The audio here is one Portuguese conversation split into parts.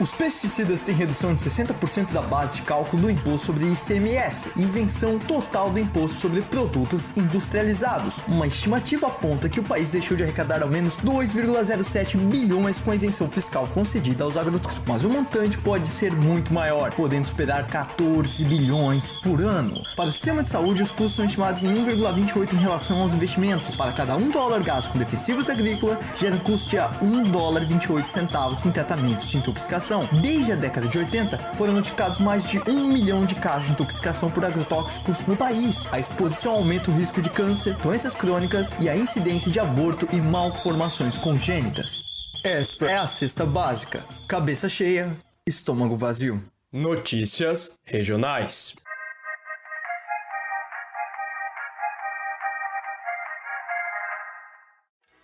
Os pesticidas têm redução de 60% da base de cálculo do imposto sobre ICMS e isenção total do imposto sobre produtos industrializados. Uma estimativa aponta que o país deixou de arrecadar ao menos 2,07 bilhões com a isenção fiscal concedida aos agrotóxicos, mas o montante pode ser muito maior, podendo superar 14 bilhões por ano. Para o sistema de saúde, os custos são estimados em 1,28 em relação aos investimentos. Para cada $1 gasto com defensivos agrícolas, gera um custo de $1,28 em tratamentos de intoxicação. Desde a década de 80, foram notificados mais de 1 milhão de casos de intoxicação por agrotóxicos no país. A exposição aumenta o risco de câncer, doenças crônicas e a incidência de aborto e malformações congênitas. Esta é a cesta básica. Cabeça cheia, estômago vazio. Notícias regionais.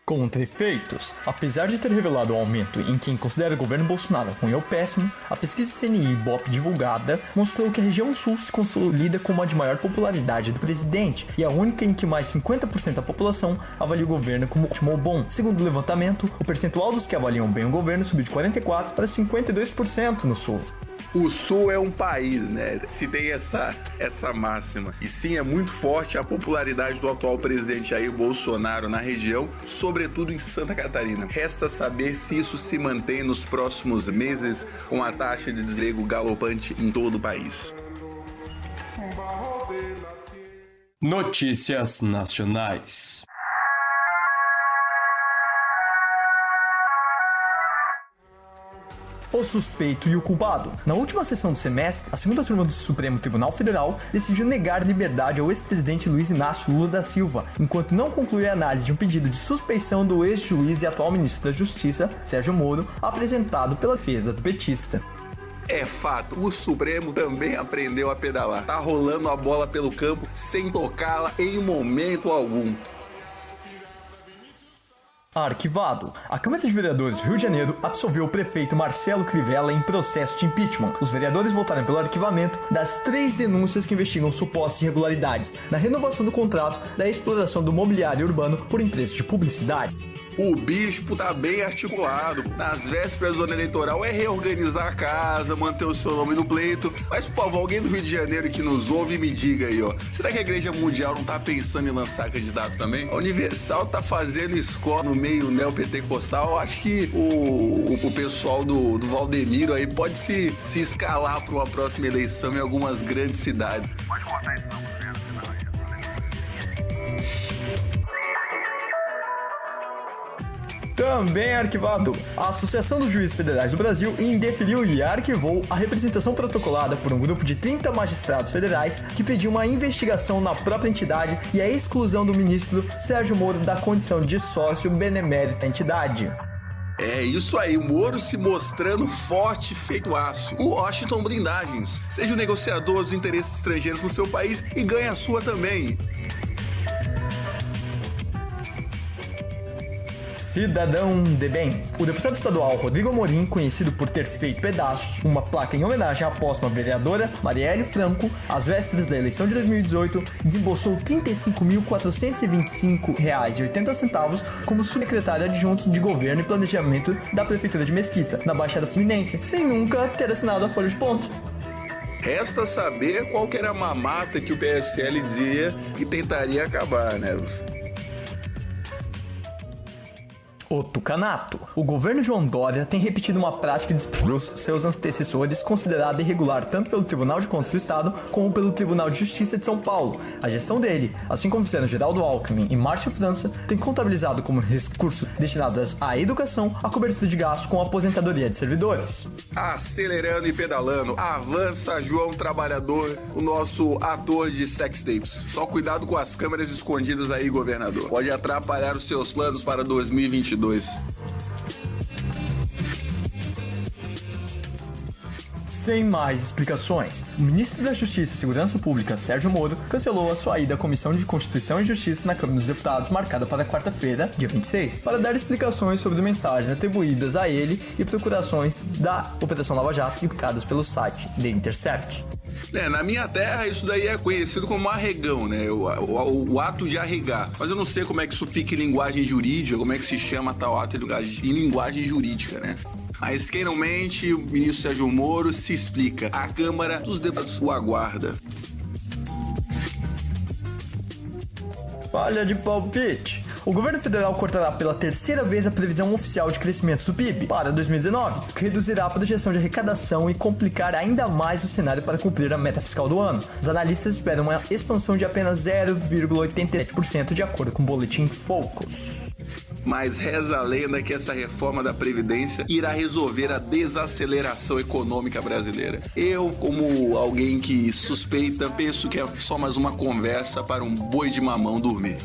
Contra efeitos. Apesar de ter revelado um aumento em quem considera o governo Bolsonaro ruim ou péssimo, a pesquisa CNI Ibope divulgada mostrou que a região sul se consolida como a de maior popularidade do presidente e a única em que mais de 50% da população avalia o governo como ótimo ou bom. Segundo o levantamento, o percentual dos que avaliam bem o governo subiu de 44% para 52% no sul. O Sul é um país, né? Se tem essa máxima. E sim, é muito forte a popularidade do atual presidente Jair Bolsonaro na região, sobretudo em Santa Catarina. Resta saber se isso se mantém nos próximos meses, com a taxa de desemprego galopante em todo o país. Notícias nacionais. O suspeito e o culpado. Na última sessão do semestre, a segunda turma do Supremo Tribunal Federal decidiu negar liberdade ao ex-presidente Luiz Inácio Lula da Silva, enquanto não concluiu a análise de um pedido de suspeição do ex-juiz e atual ministro da Justiça, Sérgio Moro, apresentado pela defesa do petista. É fato, o Supremo também aprendeu a pedalar. Tá rolando a bola pelo campo sem tocá-la em momento algum. Arquivado. A Câmara de Vereadores do Rio de Janeiro absolveu o prefeito Marcelo Crivella em processo de impeachment. Os vereadores votaram pelo arquivamento das 3 denúncias que investigam supostas irregularidades na renovação do contrato da exploração do mobiliário urbano por empresas de publicidade. O bispo tá bem articulado. Nas vésperas do ano eleitoral é reorganizar a casa, manter o seu nome no pleito. Mas, por favor, alguém do Rio de Janeiro que nos ouve me diga aí, ó. Será que a Igreja Mundial não tá pensando em lançar candidato também? A Universal tá fazendo escola no meio neopentecostal. Acho que o pessoal do Valdemiro aí pode se escalar para uma próxima eleição em algumas grandes cidades. Pode contar isso não. Também arquivado. A Associação dos Juízes Federais do Brasil indeferiu e arquivou a representação protocolada por um grupo de 30 magistrados federais que pediu uma investigação na própria entidade e a exclusão do ministro Sérgio Moro da condição de sócio benemérito da entidade. É isso aí, Moro se mostrando forte feito aço. O Washington Blindagens. Seja o negociador dos interesses estrangeiros no seu país e ganhe a sua também. Cidadão de bem. O deputado estadual Rodrigo Amorim, conhecido por ter feito pedaços uma placa em homenagem à póstuma vereadora Marielle Franco, às vésperas da eleição de 2018, desembolsou R$ 35.425,80 como subsecretário adjunto de Governo e Planejamento da Prefeitura de Mesquita, na Baixada Fluminense, sem nunca ter assinado a folha de ponto. Resta saber qual que era a mamata que o PSL dizia que tentaria acabar, né? O tucanato. O governo João Dória tem repetido uma prática de seus antecessores considerada irregular tanto pelo Tribunal de Contas do Estado como pelo Tribunal de Justiça de São Paulo. A gestão dele, assim como fizeram Geraldo Alckmin e Márcio França, tem contabilizado como recursos destinados à educação a cobertura de gastos com a aposentadoria de servidores. Acelerando e pedalando, avança João Trabalhador, o nosso ator de sex tapes. Só cuidado com as câmeras escondidas aí, governador. Pode atrapalhar os seus planos para 2022. Sem mais explicações, o ministro da Justiça e Segurança Pública, Sérgio Moro, cancelou a sua ida à Comissão de Constituição e Justiça na Câmara dos Deputados, marcada para quarta-feira, dia 26, para dar explicações sobre mensagens atribuídas a ele e procurações da Operação Lava Jato publicadas pelo site The Intercept. Na minha terra isso daí é conhecido como arregão, né? O ato de arregar. Mas eu não sei como é que isso fica em linguagem jurídica, como é que se chama tal ato em linguagem jurídica, né? Mas quem não mente, o ministro Sérgio Moro se explica. A Câmara dos Deputados o aguarda. Falha de palpite. O governo federal cortará pela terceira vez a previsão oficial de crescimento do PIB para 2019, o que reduzirá a projeção de arrecadação e complicar ainda mais o cenário para cumprir a meta fiscal do ano. Os analistas esperam uma expansão de apenas 0,87% de acordo com o boletim Focus. Mas reza a lenda que essa reforma da Previdência irá resolver a desaceleração econômica brasileira. Eu, como alguém que suspeita, penso que é só mais uma conversa para um boi de mamão dormir.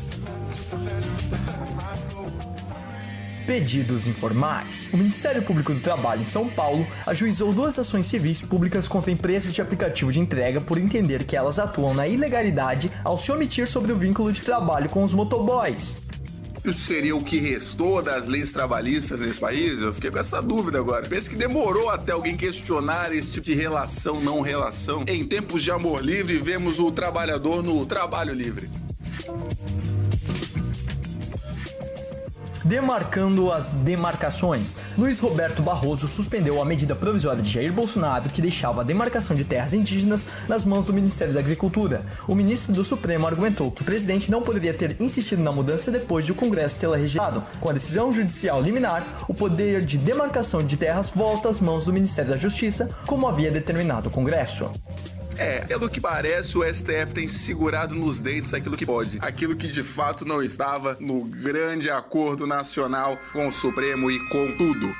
Pedidos informais. O Ministério Público do Trabalho em São Paulo ajuizou 2 ações civis públicas contra empresas de aplicativo de entrega por entender que elas atuam na ilegalidade ao se omitir sobre o vínculo de trabalho com os motoboys. Isso seria o que restou das leis trabalhistas nesse país? Eu fiquei com essa dúvida agora. Penso que demorou até alguém questionar esse tipo de relação, não relação. Em tempos de amor livre, vemos o trabalhador no trabalho livre. Demarcando as demarcações, Luiz Roberto Barroso suspendeu a medida provisória de Jair Bolsonaro que deixava a demarcação de terras indígenas nas mãos do Ministério da Agricultura. O ministro do Supremo argumentou que o presidente não poderia ter insistido na mudança depois de o Congresso tê-la rejeitado. Com a decisão judicial liminar, o poder de demarcação de terras volta às mãos do Ministério da Justiça, como havia determinado o Congresso. Pelo que parece, o STF tem segurado nos dentes aquilo que pode, aquilo que de fato não estava no grande acordo nacional com o Supremo e com tudo.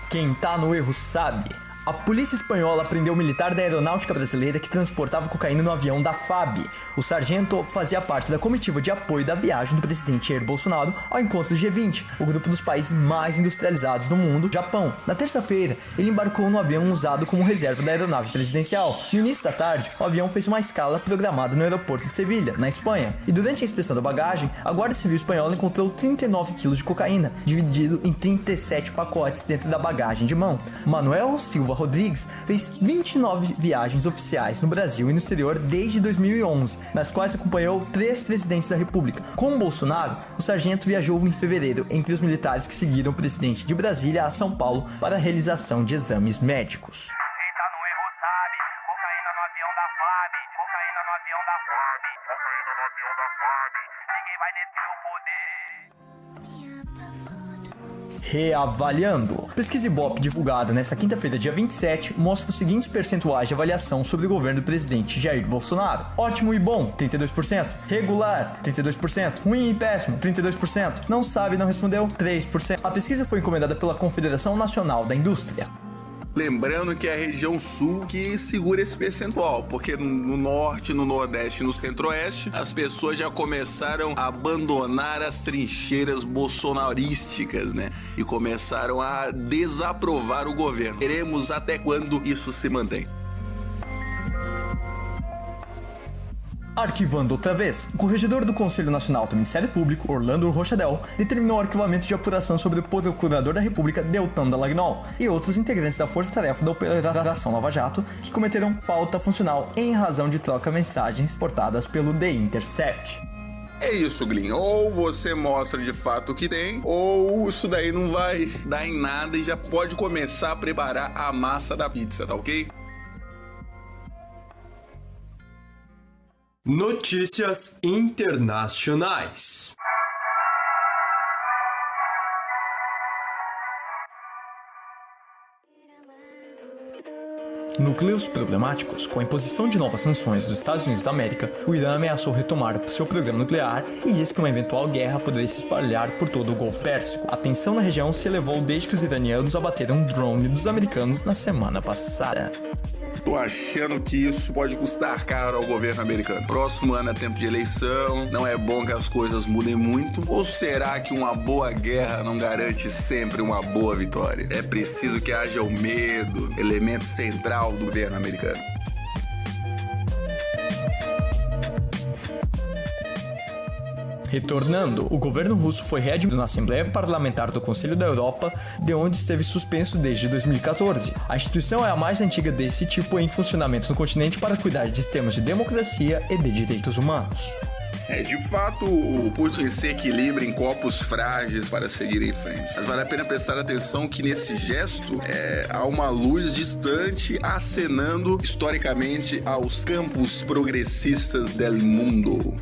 Quem tá no erro sabe. A polícia espanhola prendeu o militar da aeronáutica brasileira que transportava cocaína no avião da FAB. O sargento fazia parte da comitiva de apoio da viagem do presidente Jair Bolsonaro ao encontro do G20, o grupo dos países mais industrializados do mundo, Japão. Na terça-feira, ele embarcou no avião usado como reserva da aeronave presidencial. No início da tarde, o avião fez uma escala programada no aeroporto de Sevilha, na Espanha, e durante a inspeção da bagagem, a Guarda Civil espanhola encontrou 39 quilos de cocaína, dividido em 37 pacotes dentro da bagagem de mão. Manuel Silva Rodrigues fez 29 viagens oficiais no Brasil e no exterior desde 2011, nas quais acompanhou 3 presidentes da República. Com Bolsonaro, o sargento viajou em fevereiro entre os militares que seguiram o presidente de Brasília a São Paulo para a realização de exames médicos. Quem tá no erro sabe, cocaína no avião da FAB, cocaína no avião da FAB, cocaína no avião da FAB, ninguém vai deter o poder. Reavaliando. Pesquisa Ibope divulgada nesta quinta-feira, dia 27, mostra os seguintes percentuais de avaliação sobre o governo do presidente Jair Bolsonaro. Ótimo e bom, 32%. Regular, 32%. Ruim e péssimo, 32%. Não sabe, não respondeu, 3%. A pesquisa foi encomendada pela Confederação Nacional da Indústria. Lembrando que é a região sul que segura esse percentual, porque no norte, no nordeste e no centro-oeste, as pessoas já começaram a abandonar as trincheiras bolsonarísticas, né? E começaram a desaprovar o governo. Veremos até quando isso se mantém. Arquivando outra vez, o corregedor do Conselho Nacional do Ministério Público, Orlando Rochadel, determinou o arquivamento de apuração sobre o procurador da República, Deltan Dallagnol, e outros integrantes da Força-Tarefa da Operação Lava Jato que cometeram falta funcional em razão de troca-mensagens portadas pelo The Intercept. É isso, Glyn. Ou você mostra de fato o que tem, ou isso daí não vai dar em nada e já pode começar a preparar a massa da pizza, tá ok? Notícias internacionais. Núcleos problemáticos. Com a imposição de novas sanções dos Estados Unidos da América, o Irã ameaçou retomar seu programa nuclear e disse que uma eventual guerra poderia se espalhar por todo o Golfo Pérsico. A tensão na região se elevou desde que os iranianos abateram um drone dos americanos na semana passada. Tô achando que isso pode custar caro ao governo americano. Próximo ano é tempo de eleição, não é bom que as coisas mudem muito? Ou será que uma boa guerra não garante sempre uma boa vitória? É preciso que haja o medo, elemento central do governo americano. Retornando, o governo russo foi readmitido na Assembleia Parlamentar do Conselho da Europa, de onde esteve suspenso desde 2014. A instituição é a mais antiga desse tipo em funcionamento no continente para cuidar de sistemas de democracia e de direitos humanos. De fato, o Putin se equilibra em copos frágeis para seguir em frente. Mas vale a pena prestar atenção que nesse gesto há uma luz distante acenando historicamente aos campos progressistas del mundo.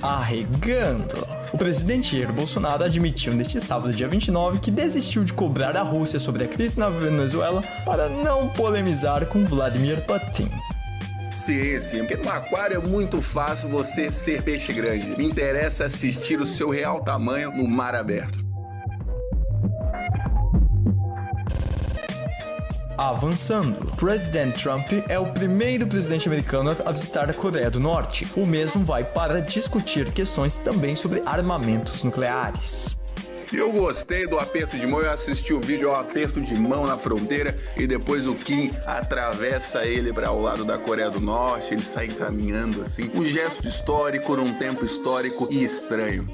Arregando. O presidente Jair Bolsonaro admitiu neste sábado, dia 29, que desistiu de cobrar a Rússia sobre a crise na Venezuela para não polemizar com Vladimir Putin. Sim, porque no aquário é muito fácil você ser peixe grande. Me interessa assistir o seu real tamanho no mar aberto. Avançando, o presidente Trump é o primeiro presidente americano a visitar a Coreia do Norte. O mesmo vai para discutir questões também sobre armamentos nucleares. Eu gostei do aperto de mão, eu assisti o vídeo ao aperto de mão na fronteira e depois o Kim atravessa ele para o lado da Coreia do Norte, eles saem caminhando assim. Um gesto histórico num tempo histórico e estranho.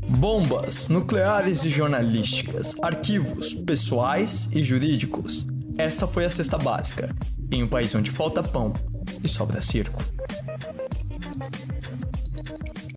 Bombas nucleares e jornalísticas, arquivos pessoais e jurídicos. Esta foi a cesta básica, em um país onde falta pão e sobra circo.